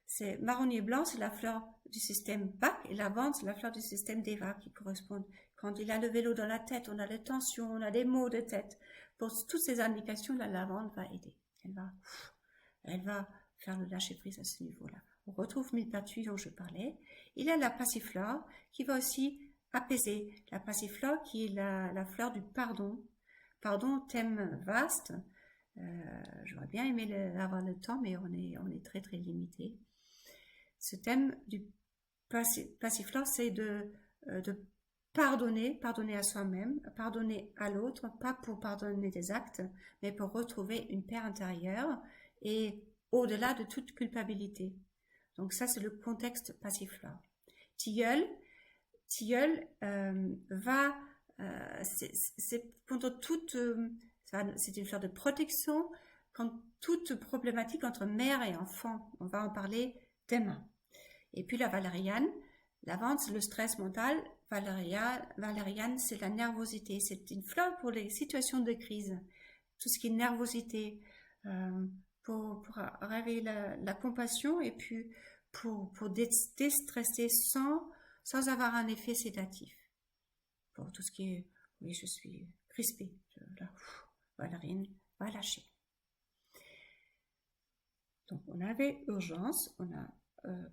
C'est marronnier blanc, c'est la fleur du système Bach, et lavande, c'est la fleur du système Deva qui correspondent. Quand il a le vélo dans la tête, on a des tensions, on a des maux de tête. Pour toutes ces indications, la lavande va aider. Elle va faire le lâcher prise à ce niveau-là. On retrouve millepertuis dont je parlais. Il y a la passiflore qui va aussi apaiser. La passiflore qui est la fleur du pardon. Pardon, thème vaste. J'aurais bien aimé avoir le temps, mais on est très très limité. Ce thème du passiflore, c'est de pardonner à soi-même, pardonner à l'autre, pas pour pardonner des actes, mais pour retrouver une paix intérieure et au-delà de toute culpabilité. Donc ça, c'est le contexte passiflore. Tilleul va, c'est contre toute, c'est une fleur de protection, contre toute problématique entre mère et enfant. On va en parler demain. Et puis la valériane, lavande, c'est le stress mental. Valériane, c'est la nervosité. C'est une fleur pour les situations de crise. Tout ce qui est nervosité, pour réveiller la compassion et puis pour déstresser sans avoir un effet sédatif. Pour tout ce qui est, oui, je suis crispée. Valériane va lâcher. Donc on avait urgence, on a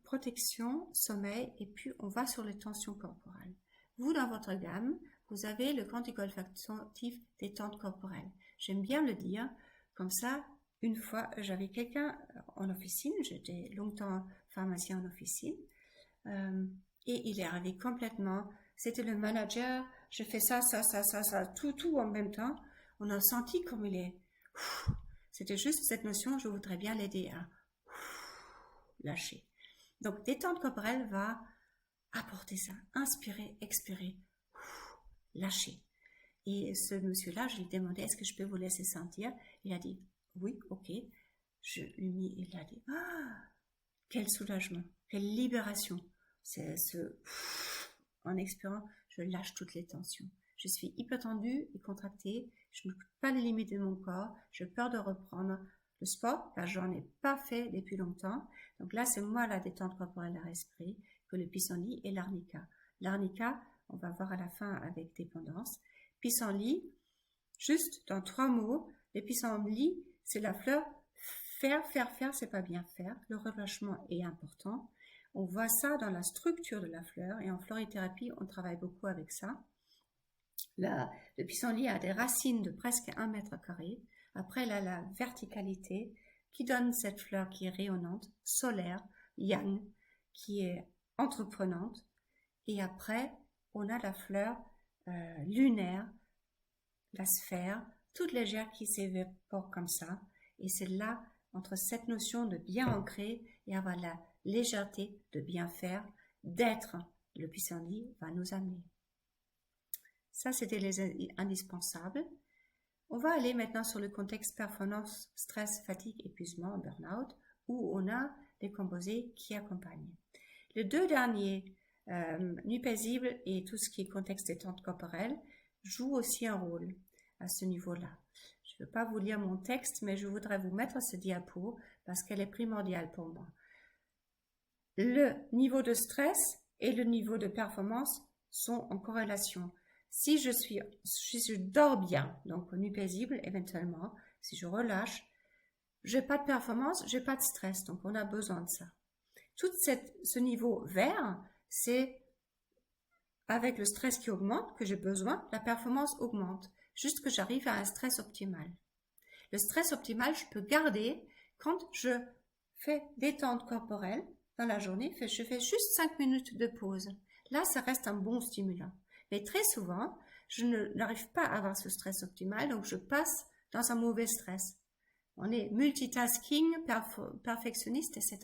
protection, sommeil, et puis on va sur les tensions corporelles. Vous, dans votre gamme, vous avez le quantique olfactif détente corporelle. J'aime bien le dire, comme ça, une fois, j'avais quelqu'un en officine, j'étais longtemps pharmacien en officine, et il est arrivé complètement, c'était le manager, je fais ça, tout en même temps. On a senti comme il est, c'était juste cette notion, je voudrais bien l'aider à lâcher. Donc, détente corporelle va apporter ça. Inspirer, expirer, lâcher. Et ce monsieur-là, je lui ai demandé, est-ce que je peux vous laisser sentir? Il a dit, oui, ok. Je lui ai mis, il a dit, quel soulagement, quelle libération. C'est en expirant, je lâche toutes les tensions. Je suis hyper tendue et contractée. Je ne peux pas les limites de mon corps. J'ai peur de reprendre le sport, car j'en ai pas fait depuis longtemps. Donc là, c'est moi la détente corporelle à esprit, que le pissenlit et l'arnica. L'arnica, on va voir à la fin avec dépendance. Pissenlit, juste dans 3 mots, le pissenlit, c'est la fleur. Faire, c'est pas bien faire. Le relâchement est important. On voit ça dans la structure de la fleur, et en florithérapie, on travaille beaucoup avec ça. Le pissenlit a des racines de presque 1 mètre carré. Après, il a la verticalité qui donne cette fleur qui est rayonnante, solaire, yang, qui est entreprenante. Et après, on a la fleur lunaire, la sphère, toute légère qui s'évapore comme ça. Et c'est là entre cette notion de bien ancrer et avoir la légèreté de bien faire, d'être. Le pissenlit va nous amener. Ça, c'était les indispensables. On va aller maintenant sur le contexte performance, stress, fatigue, épuisement, burn-out, où on a les composés qui accompagnent. Les deux derniers, nuit paisible et tout ce qui est contexte détente corporelle, jouent aussi un rôle à ce niveau-là. Je ne veux pas vous lire mon texte, mais je voudrais vous mettre ce diapo parce qu'elle est primordiale pour moi. Le niveau de stress et le niveau de performance sont en corrélation. Si je dors bien, donc nuit paisible éventuellement, si je relâche, j'ai pas de performance, j'ai pas de stress, donc on a besoin de ça. Tout ce niveau vert, c'est avec le stress qui augmente, que j'ai besoin, la performance augmente, juste que j'arrive à un stress optimal. Le stress optimal, je peux garder quand je fais détente corporelle dans la journée, je fais juste 5 minutes de pause. Là, ça reste un bon stimulant. Mais très souvent, je n'arrive pas à avoir ce stress optimal, donc je passe dans un mauvais stress. On est multitasking, perfectionniste, etc.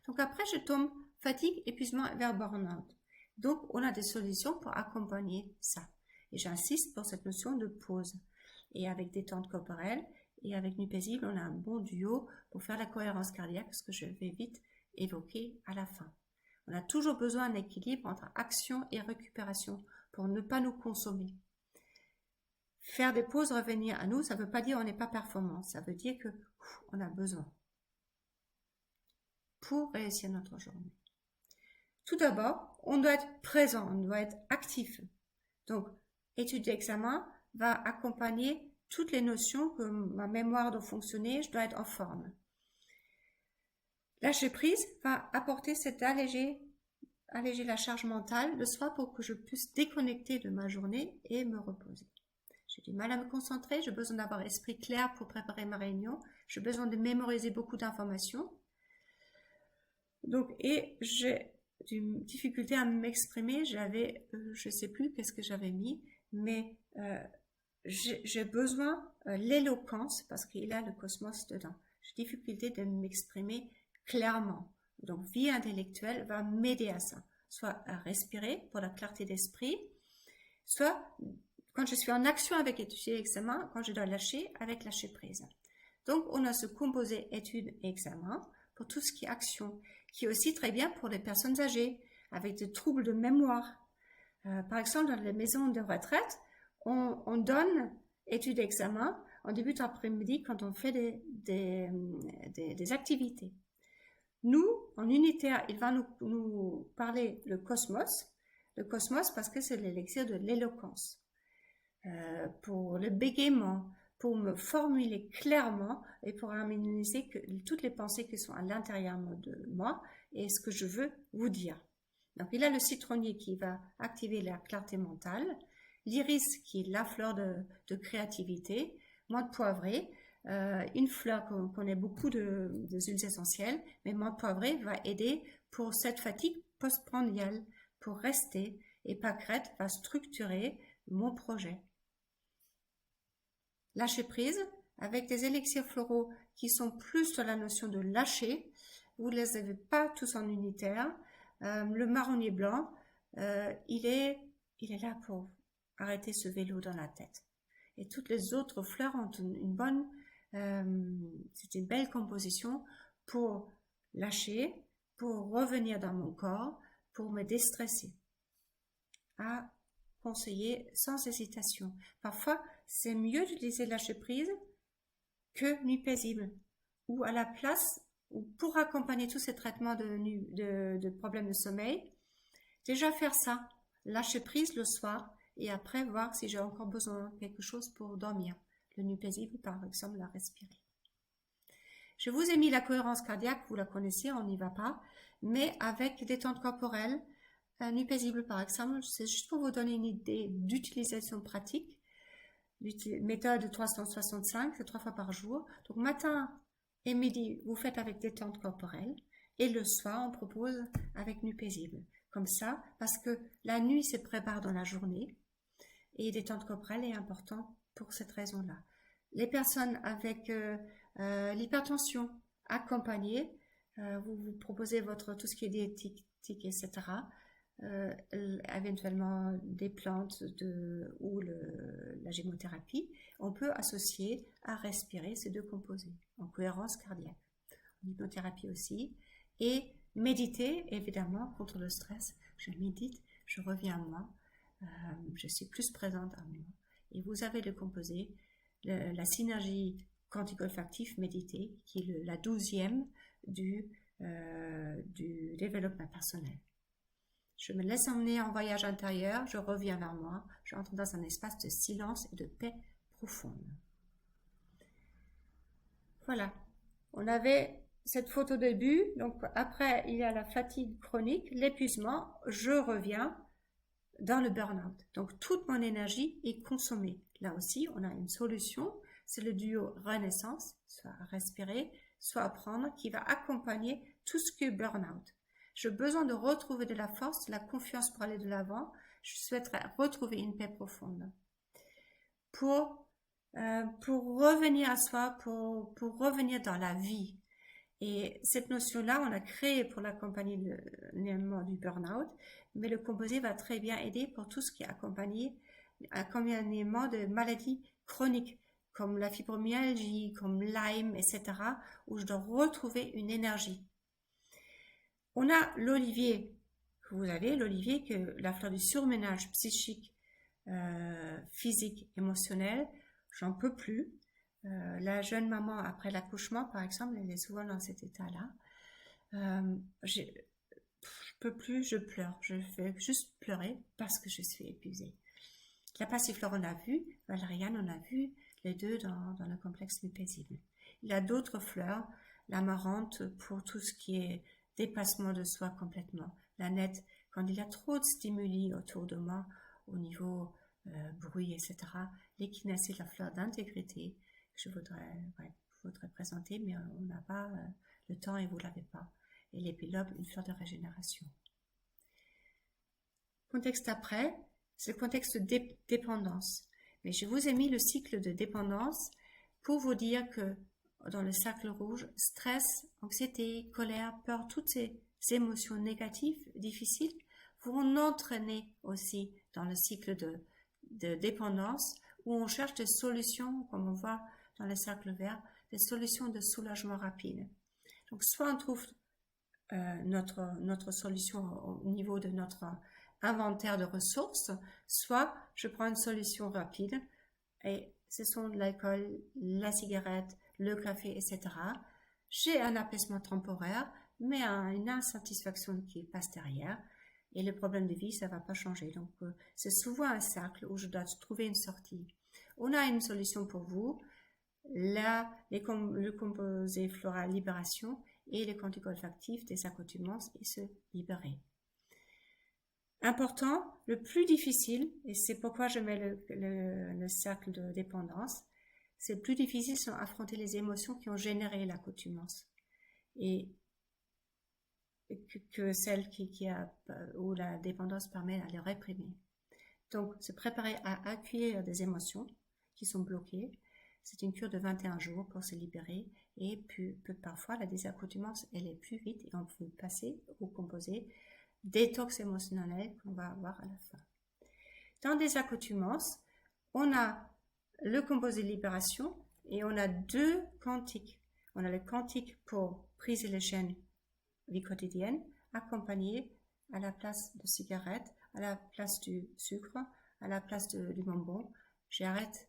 Donc après, je tombe fatigue, épuisement vers burn-out. Donc, on a des solutions pour accompagner ça. Et j'insiste pour cette notion de pause. Et avec détente corporelle et avec nuit paisible, on a un bon duo pour faire la cohérence cardiaque, ce que je vais vite évoquer à la fin. On a toujours besoin d'un équilibre entre action et récupération pour ne pas nous consommer. Faire des pauses, revenir à nous, ça ne veut pas dire on n'est pas performant, ça veut dire qu'on a besoin pour réussir notre journée. Tout d'abord, on doit être présent, on doit être actif. Donc, étude d'examen va accompagner toutes les notions que ma mémoire doit fonctionner, je dois être en forme. Lâcher prise va apporter cet alléger la charge mentale le soir pour que je puisse déconnecter de ma journée et me reposer. J'ai du mal à me concentrer, j'ai besoin d'avoir l'esprit clair pour préparer ma réunion, j'ai besoin de mémoriser beaucoup d'informations. Donc, et j'ai une difficulté à m'exprimer, je ne sais plus qu'est-ce que j'avais mis, mais j'ai besoin l'éloquence parce qu'il a le cosmos dedans. J'ai difficulté de m'exprimer clairement. Donc, vie intellectuelle va m'aider à ça, soit à respirer pour la clarté d'esprit, soit quand je suis en action avec étude et examen, quand je dois lâcher, avec lâcher prise. Donc, on a ce composé étude et examen pour tout ce qui est action, qui est aussi très bien pour les personnes âgées, avec des troubles de mémoire. Par exemple, dans les maisons de retraite, on donne étude et examen en début d'après-midi quand on fait des activités. Nous, en unitaire, il va nous parler le cosmos parce que c'est l'élixir de l'éloquence. Pour le bégaiement, pour me formuler clairement et pour harmoniser toutes les pensées qui sont à l'intérieur de moi et ce que je veux vous dire. Donc, il a le citronnier qui va activer la clarté mentale, l'iris qui est la fleur de créativité, menthe poivrée, une fleur qu'on connaît beaucoup de huiles essentielles, mais menthe poivrée va aider pour cette fatigue postprandiale, pour rester, et pâquerette va structurer mon projet. Lâcher prise, avec des élixirs floraux qui sont plus sur la notion de lâcher, vous ne les avez pas tous en unitaire. Le marronnier blanc, il est là pour arrêter ce vélo dans la tête. Et toutes les autres fleurs ont c'est une belle composition pour lâcher, pour revenir dans mon corps, pour me déstresser. À conseiller sans hésitation. Parfois, c'est mieux d'utiliser lâcher prise que nuit paisible. Ou à la place, ou pour accompagner tous ces traitements de problèmes de sommeil, déjà faire ça, lâcher prise le soir et après voir si j'ai encore besoin de quelque chose pour dormir. Le nuit paisible, par exemple, la respirer. Je vous ai mis la cohérence cardiaque, vous la connaissez, on n'y va pas, mais avec détente corporelle, nuit paisible par exemple, c'est juste pour vous donner une idée d'utilisation pratique. Méthode 365, c'est 3 fois par jour. Donc matin et midi, vous faites avec détente corporelle. Et le soir, on propose avec nuit paisible. Comme ça, parce que la nuit se prépare dans la journée. Et détente corporelle est important pour cette raison-là. Les personnes avec l'hypertension, accompagnées, vous proposez tout ce qui est diététique, etc. Éventuellement des plantes ou la gémothérapie. On peut associer à respirer ces deux composés en cohérence cardiaque. L'hypnothérapie aussi. Et méditer, évidemment, contre le stress. Je médite, je reviens à moi, je suis plus présente à moi. Et vous avez le composé, la synergie quantique-olfactif médité, qui est la 12e du développement personnel. Je me laisse emmener en voyage intérieur, je reviens vers moi, j'entre dans un espace de silence et de paix profonde. Voilà, on avait cette photo de début, donc après il y a la fatigue chronique, l'épuisement, je reviens dans le burn-out. Donc toute mon énergie est consommée. Là aussi, on a une solution, c'est le duo renaissance, soit respirer, soit apprendre, qui va accompagner tout ce qui est burn-out. J'ai besoin de retrouver de la force, de la confiance pour aller de l'avant. Je souhaiterais retrouver une paix profonde. Pour revenir à soi, pour revenir dans la vie. Et cette notion-là, on a créé pour l'accompagnement du burn-out, mais le composé va très bien aider pour tout ce qui est accompagnement de maladies chroniques, comme la fibromyalgie, comme Lyme, etc., où je dois retrouver une énergie. On a l'olivier, que vous avez, l'olivier, que la fleur du surménage psychique, physique, émotionnel, j'en peux plus. La jeune maman après l'accouchement, par exemple, elle est souvent dans cet état-là. Je peux plus, je pleure. Je fais juste pleurer parce que je suis épuisée. La passiflore, on a vu. Valériane, on a vu. Les deux dans le complexe du paisible. Il y a d'autres fleurs. L'amarante pour tout ce qui est dépassement de soi complètement. La nette, quand il y a trop de stimuli autour de moi, au niveau bruit, etc. L'échinacée, la fleur d'intégrité, que je voudrais présenter, mais on n'a pas le temps et vous ne l'avez pas. Et l'épilogue, une fleur de régénération. Contexte après, c'est le contexte de dépendance. Mais je vous ai mis le cycle de dépendance pour vous dire que dans le cercle rouge, stress, anxiété, colère, peur, toutes ces émotions négatives, difficiles, vont entraîner aussi dans le cycle de dépendance où on cherche des solutions, comme on voit dans le cercle vert, des solutions de soulagement rapide. Donc soit on trouve notre solution au niveau de notre inventaire de ressources, soit je prends une solution rapide et ce sont l'alcool, la cigarette, le café, etc. J'ai un apaisement temporaire, mais une insatisfaction qui passe derrière. Et le problème de vie, ça ne va pas changer. Donc, c'est souvent un cercle où je dois trouver une sortie. On a une solution pour vous. Là, le composé floral libération et le quantique olfactif des accoutumances et se libérer. Important, le plus difficile, et c'est pourquoi je mets le cercle de dépendance, c'est le plus difficile, c'est affronter les émotions qui ont généré l'accoutumance. Et que celle où la dépendance permet à les réprimer. Donc, se préparer à accueillir des émotions qui sont bloquées, c'est une cure de 21 jours pour se libérer et puis parfois la désaccoutumance elle est plus vite et on peut passer au composé détox émotionnel qu'on va avoir à la fin. Dans des accoutumances, on a le composé libération et on a deux quantiques. On a le quantique pour briser les chaînes vie quotidienne, accompagné à la place de cigarette, à la place du sucre, à la place du bonbon. J'arrête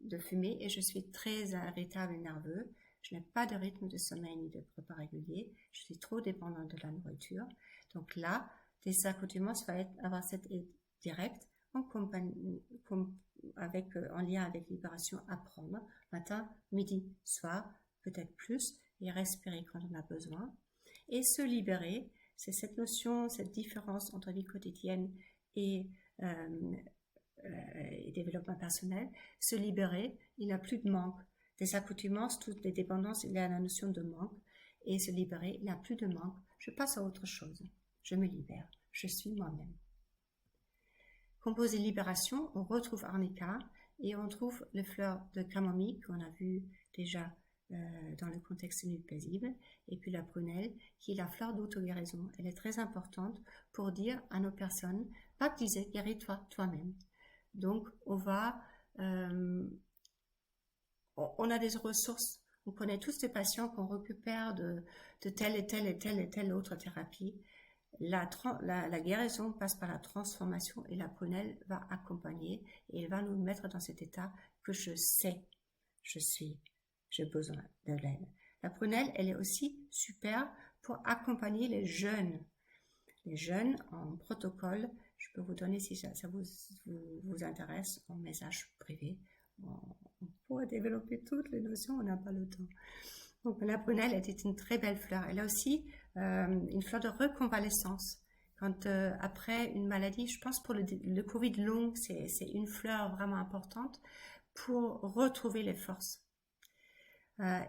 de fumer et je suis très irritable et nerveux. Je n'ai pas de rythme de sommeil ni de repas régulier. Je suis trop dépendante de la nourriture. Donc là, des accoutumances va avoir cette aide directe en lien avec libération à prendre matin, midi, soir, peut-être plus, et respirer quand on a besoin. Et se libérer, c'est cette notion, cette différence entre vie quotidienne et développement personnel. Se libérer, il n'y a plus de manque. Des accoutumances, toutes les dépendances, il y a la notion de manque. Et se libérer, il n'y a plus de manque. Je passe à autre chose. Je me libère. Je suis moi-même. Composé libération, on retrouve Arnica et on trouve les fleurs de camomille qu'on a vu déjà dans le contexte nuit paisible, et puis la prunelle qui est la fleur d'auto-guérison. Elle est très importante pour dire à nos personnes, Pape disait, guéris-toi toi-même. Donc on a des ressources, on connaît tous des patients qu'on récupère de telle et telle autre thérapie. La guérison passe par la transformation et la prunelle va accompagner et elle va nous mettre dans cet état que j'ai besoin de l'aide. La prunelle, elle est aussi super pour accompagner les jeunes. Les jeunes en protocole, je peux vous donner si ça vous intéresse en message privé. On pourrait développer toutes les notions, on n'a pas le temps. Donc la prunelle était une très belle fleur. Elle a aussi une fleur de reconvalescence. Quand après une maladie, je pense pour le Covid long, c'est une fleur vraiment importante pour retrouver les forces.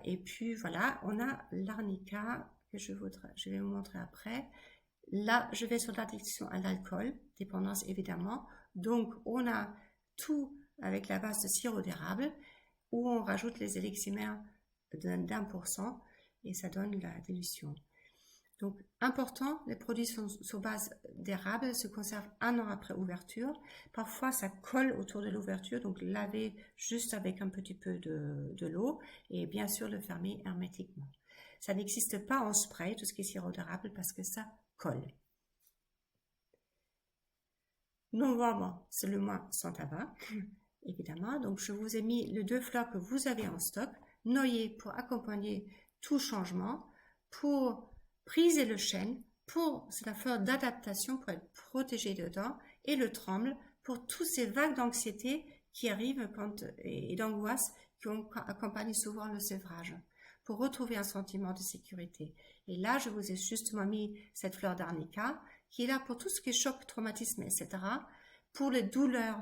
Et puis voilà, on a l'arnica que je vais vous montrer après. Là, je vais sur l'addiction à l'alcool, dépendance évidemment. Donc on a tout avec la base de sirop d'érable où on rajoute les éliximères d'1% et ça donne la dilution. Donc important, les produits sont sur base d'érable, se conservent 1 an après ouverture. Parfois ça colle autour de l'ouverture, donc laver juste avec un petit peu de l'eau et bien sûr le fermer hermétiquement. Ça n'existe pas en spray, tout ce qui est sirop d'érable, parce que ça colle. Novembre, c'est le mois sans tabac, évidemment. Donc je vous ai mis les 2 fleurs que vous avez en stock. Noyer pour accompagner tout changement, pour briser le chêne, c'est la fleur d'adaptation pour être protégé dedans, et le tremble pour toutes ces vagues d'anxiété qui arrivent et d'angoisse qui accompagnent souvent le sévrage, pour retrouver un sentiment de sécurité. Et là, je vous ai justement mis cette fleur d'arnica qui est là pour tout ce qui est choc, traumatisme, etc. Pour les douleurs.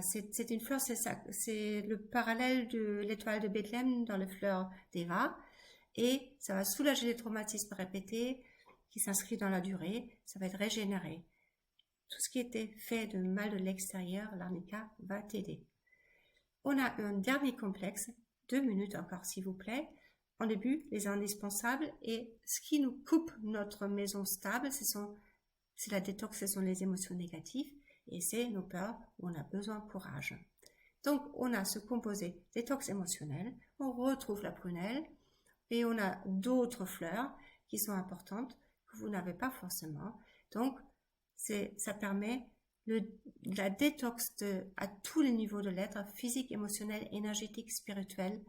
C'est une fleur, c'est le parallèle de l'étoile de Bethléem dans les fleurs d'Eva, et ça va soulager les traumatismes répétés qui s'inscrivent dans la durée, ça va être régénéré. Tout ce qui était fait de mal de l'extérieur, l'arnica va t'aider. On a un dernier complexe, 2 minutes encore s'il vous plaît. En début, les indispensables, et ce qui nous coupe notre maison stable, c'est la détox, ce sont les émotions négatives, et c'est nos peurs où on a besoin de courage. Donc, on a ce composé détox émotionnel, on retrouve la prunelle, et on a d'autres fleurs qui sont importantes que vous n'avez pas forcément. Donc, ça permet la détox à tous les niveaux de l'être, physique, émotionnel, énergétique, spirituel,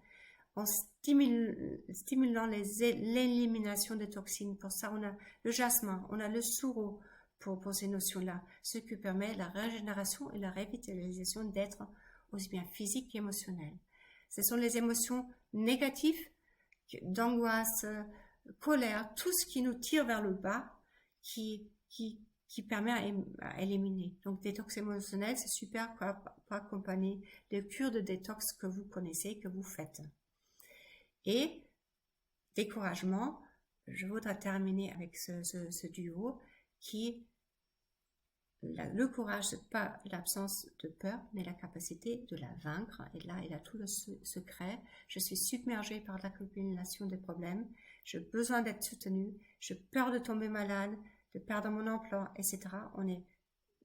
en stimulant l'élimination des toxines. Pour ça, on a le jasmin, on a le sureau pour ces notions-là, ce qui permet la régénération et la revitalisation d'être aussi bien physique qu'émotionnel. Ce sont les émotions négatives, d'angoisse, colère, tout ce qui nous tire vers le bas, qui permet à éliminer. Donc, détox émotionnel, c'est super pour accompagner les cures de détox que vous connaissez, que vous faites. Et découragement, je voudrais terminer avec ce duo le courage, c'est pas l'absence de peur, mais la capacité de la vaincre. Et là, il a tout le secret. Je suis submergée par l'accumulation des problèmes. J'ai besoin d'être soutenue. J'ai peur de tomber malade, de perdre mon emploi, etc. On est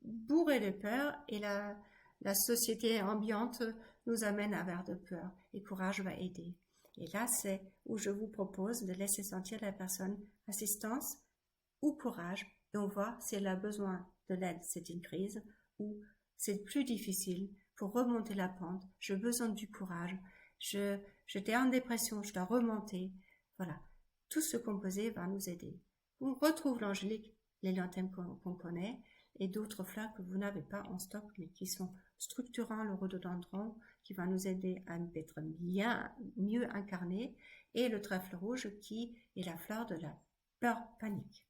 bourré de peur et la société ambiante nous amène à vers de peur. Et courage va aider. Et là, c'est où je vous propose de laisser sentir la personne assistance ou courage. Et on voit si elle a besoin de l'aide, c'est une crise, ou c'est plus difficile pour remonter la pente, j'ai besoin du courage, j'étais en dépression, je dois remonter. Voilà, tout ce composé va nous aider. On retrouve l'angélique, l'élianthème qu'on connaît, et d'autres fleurs que vous n'avez pas en stock, mais qui sont structurants, le rhododendron, qui va nous aider à être mieux incarné, et le trèfle rouge, qui est la fleur de la peur panique.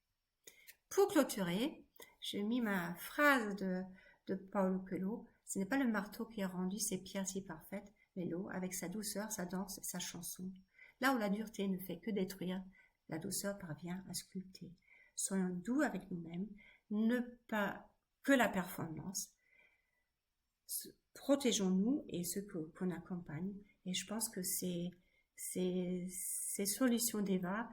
Pour clôturer, j'ai mis ma phrase de Paulo Coelho. Ce n'est pas le marteau qui a rendu ces pierres si parfaites, mais l'eau, avec sa douceur, sa danse et sa chanson. Là où la dureté ne fait que détruire, la douceur parvient à sculpter. Soyons doux avec nous-mêmes, ne pas que la performance. protégeons-nous et ceux qu'on accompagne. Et je pense que ces solutions d'Eva